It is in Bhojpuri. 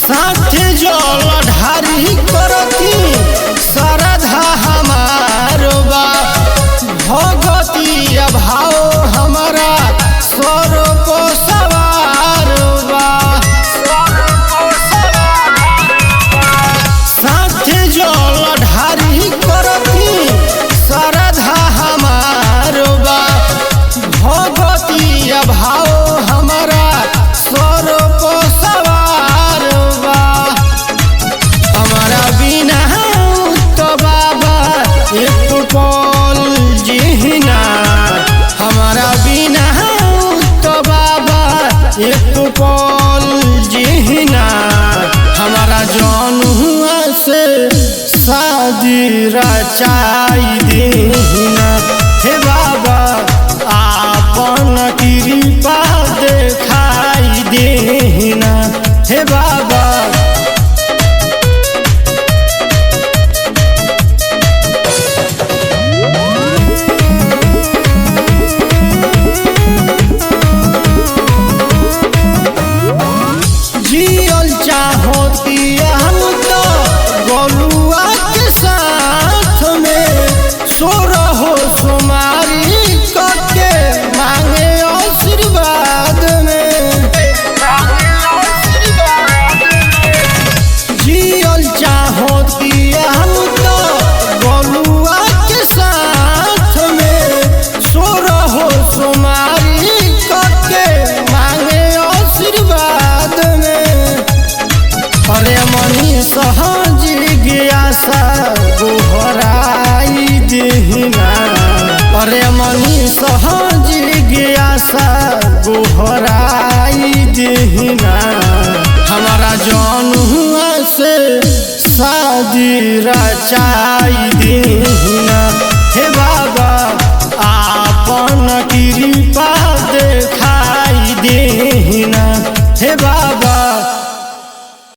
साथे जल ढारी करती श्रद्धा हमारो बा भगती भाव हमारा स्वरूप सवार बा साथे जल ढारी करती श्रद्धा हमारो बा भगती भाव हमारा स्वरूप सवार बा हमारा बिना तो बाबा एक पल जीना हमारा बिना तो बाबा एक पल जीना हमारा जनुआ से शादी रचाई देना हे बाबा आपन कृपा दिखाई देना हे बाबा जियल चाहती हम तो गोलुआ के साथ में सोरहो सुमारी करके मांगे आशीर्वाद में जियल चाहती हम तो गोलुआ के साथ में सोरहो सुमारी करके मांगे आशीर्वाद में अरे मनी सहज गया सा गोहराई देना अरे मनी सहज गया सा गोहराई देना हमारा जनुआ से शादी रचाई देना हे बाबा।